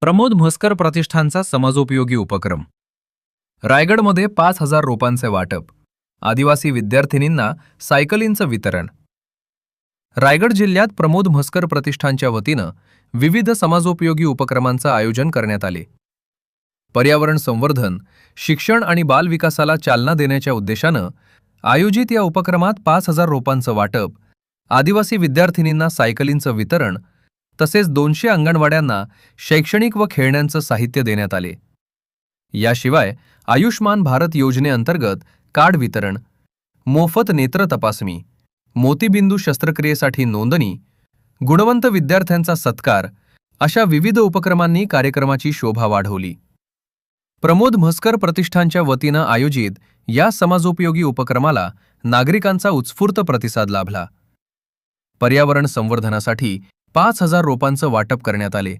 प्रमोद म्हस्कर प्रतिष्ठानचा समाजोपयोगी उपक्रम. रायगडमध्ये 5,000 रोपांचे वाटप. आदिवासी विद्यार्थिनींना सायकलींचं वितरण. रायगड जिल्ह्यात प्रमोद म्हस्कर प्रतिष्ठानच्या वतीनं विविध समाजोपयोगी उपक्रमांचं आयोजन करण्यात आले. पर्यावरण संवर्धन, शिक्षण आणि बालविकासाला चालना देण्याच्या उद्देशानं आयोजित या उपक्रमात 5,000 रोपांचं वाटप, आदिवासी विद्यार्थिनींना सायकलींचं वितरण तसेच 200 अंगणवाड्यांना शैक्षणिक व खेळण्यांचं साहित्य देण्यात आले. याशिवाय आयुष्मान भारत योजनेअंतर्गत कार्ड वितरण, मोफत नेत्र तपासणी, मोतीबिंदू शस्त्रक्रियेसाठी नोंदणी, गुणवंत विद्यार्थ्यांचा सत्कार अशा विविध उपक्रमांनी कार्यक्रमाची शोभा वाढवली. प्रमोद म्हस्कर प्रतिष्ठानच्या वतीनं आयोजित या समाजोपयोगी उपक्रमाला नागरिकांचा उत्स्फूर्त प्रतिसाद लाभला. पर्यावरण संवर्धनासाठी 5,000 रोपांचं वाटप करण्यात आले,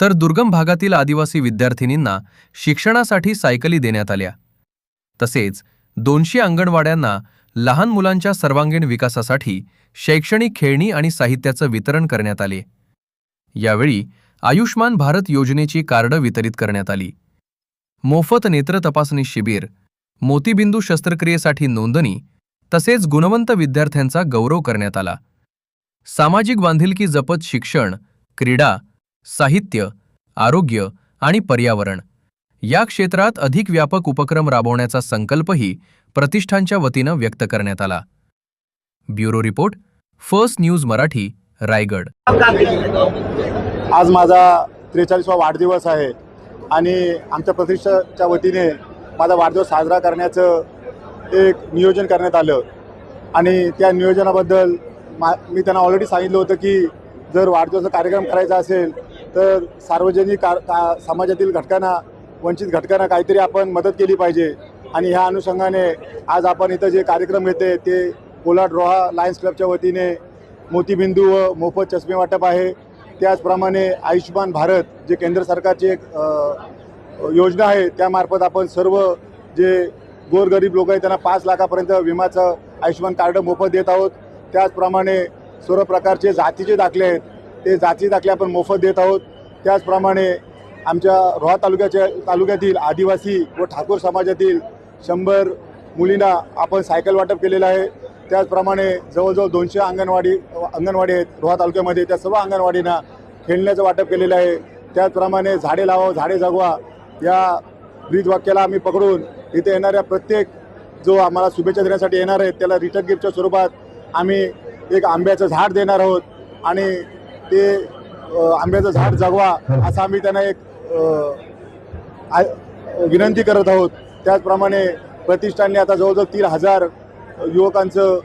तर दुर्गम भागातील आदिवासी विद्यार्थिनींना शिक्षणासाठी सायकली देण्यात आल्या. तसेच 200 अंगणवाड्यांना लहान मुलांच्या सर्वांगीण विकासासाठी शैक्षणिक खेळणी आणि साहित्याचं वितरण करण्यात आले. यावेळी आयुष्मान भारत योजनेची कार्ड वितरित करण्यात आली. मोफत नेत्र तपासणी शिबिर, मोतीबिंदू शस्त्रक्रियेसाठी नोंदणी तसेच गुणवंत विद्यार्थ्यांचा गौरव करण्यात आला. सामाजिक बांधिलकी जपत शिक्षण, क्रीडा, साहित्य, आरोग्य आणि पर्यावरण या क्षेत्रात अधिक व्यापक उपक्रम राबवण्याचा संकल्पही प्रतिष्ठानच्या वतीनं व्यक्त करण्यात आला. Bureau report, first news Marathi, Raigad. आज माझा 43वा वाढदिवस आहे आणि आमच्या प्रतिष्ठानच्या वतीने माझा वाढदिवस साजरा करण्याचं एक नियोजन करण्यात आलं आणि त्या नियोजनाबद्दल मी त्यांना ऑलरेडी सांगितलं होतं की जर वाढदिवसाचा कार्यक्रम करायचा असेल तर सार्वजनिक समाजातील घटकांना, वंचित घटकांना काहीतरी आपण मदत केली पाहिजे आणि ह्या अनुषंगाने आज आपण इथं जे कार्यक्रम घेते ते कोलाड रोहा लायन्स क्लबच्या वतीने मोतीबिंदू व मोफत चष्मे वाटप आहे. त्याचप्रमाणे आयुष्मान भारत जे केंद्र सरकारची एक योजना आहे त्यामार्फत आपण सर्व जे गोरगरीब लोक आहेत त्यांना 5 लाखापर्यंत विमाचं आयुष्मान कार्ड मोफत देत आहोत. त्याचप्रमाणे सर्व प्रकारचे जातीचे दाखले आहेत ते जाती दाखले आपण मोफत देत आहोत. त्याचप्रमाणे आमच्या रोहा तालुक्यातील आदिवासी व ठाकूर समाजातील 100 मुलींना आपण सायकल वाटप केलेलं आहे. त्याचप्रमाणे जवळजवळ 200 अंगणवाडी आहेत रोहा तालुक्यामध्ये, त्या सर्व अंगणवाडींना खेळण्याचं वाटप केलेलं आहे. त्याचप्रमाणे झाडे लावा झाडे जगवा या ब्रीदवाक्याला आम्ही पकडून इथे येणाऱ्या प्रत्येक जो आम्हाला शुभेच्छा देण्यासाठी येणार आहेत त्याला रिटर्न गिफ्टच्या स्वरूपात आम्ही एक आंब्याचं झाड देणार आहोत आणि ते आंब्याचं झाड जगवा असं आम्ही त्यांना एक विनंती करत आहोत. त्याचप्रमाणे प्रतिष्ठानने आता जवळजवळ 3,000 युवकांचं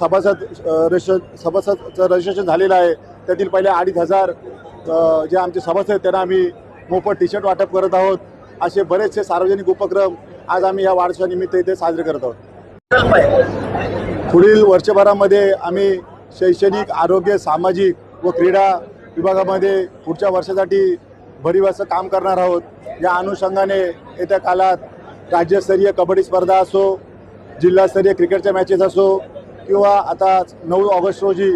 सभासदचं रजिस्ट्रेशन झालेलं आहे. त्यातील पहिले 2,500 जे आमचे सभासद आहेत त्यांना आम्ही मोफत टी शर्ट वाटप करत आहोत. असे बरेचसे सार्वजनिक उपक्रम आज आम्ही या वाढदिवसानिमित्त इथे साजरे करत आहोत. पुढील वर्षभरामध्ये आम्ही शैक्षणिक, आरोग्य, सामाजिक व क्रीडा विभागामध्ये पुढच्या वर्षासाठी भरीव असं काम करणार आहोत. या अनुषंगाने येत्या काळात राज्यस्तरीय कबड्डी स्पर्धा असो, जिल्हास्तरीय क्रिकेटच्या मॅचेस असो किंवा आता 9 ऑगस्ट रोजी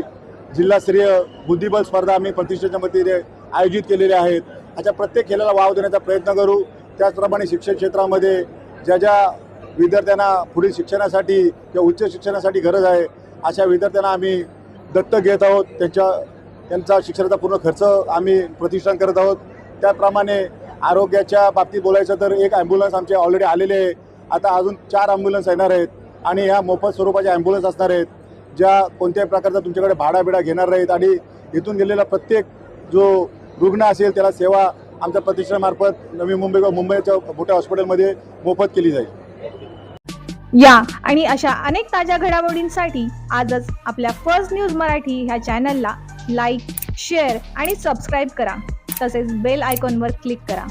जिल्हास्तरीय बुद्धिबळ स्पर्धा आम्ही प्रतिष्ठानच्या वतीने आयोजित केलेल्या आहेत. अशा प्रत्येक खेळाला वाव देण्याचा प्रयत्न करू. त्याचप्रमाणे शिक्षण क्षेत्रामध्ये ज्या ज्या विद्यार्थ्यांना पुढील शिक्षणासाठी किंवा उच्च शिक्षणासाठी गरज आहे अशा विद्यार्थ्यांना आम्ही दत्तक घेत आहोत. त्यांचा शिक्षणाचा पूर्ण खर्च आम्ही प्रतिष्ठान करत आहोत. त्याप्रमाणे आरोग्याच्या बाबतीत बोलायचं तर एक ॲम्ब्युलन्स आमचे ऑलरेडी आलेले आहे. आता अजून 4 ॲम्ब्युलन्स येणार आहेत आणि ह्या मोफत स्वरूपाचे ॲम्ब्युलन्स असणार आहेत ज्या कोणत्याही प्रकारचा तुमच्याकडे भाडा घेणार नाहीत आणि इथून गेलेला प्रत्येक जो रुग्ण असेल त्याला सेवा आमच्या प्रतिष्ठानामार्फत नवी मुंबई व मुंबईच्या मोठ्या हॉस्पिटलमध्ये मोफत केली जाईल. या आणि अशा अनेक ताज्या घडामोडींसाठी आजच आपल्या फर्स्ट न्यूज मराठी ह्या चॅनलला लाईक, शेअर आणि सबस्क्राईब करा. तसेच बेल आयकॉनवर क्लिक करा.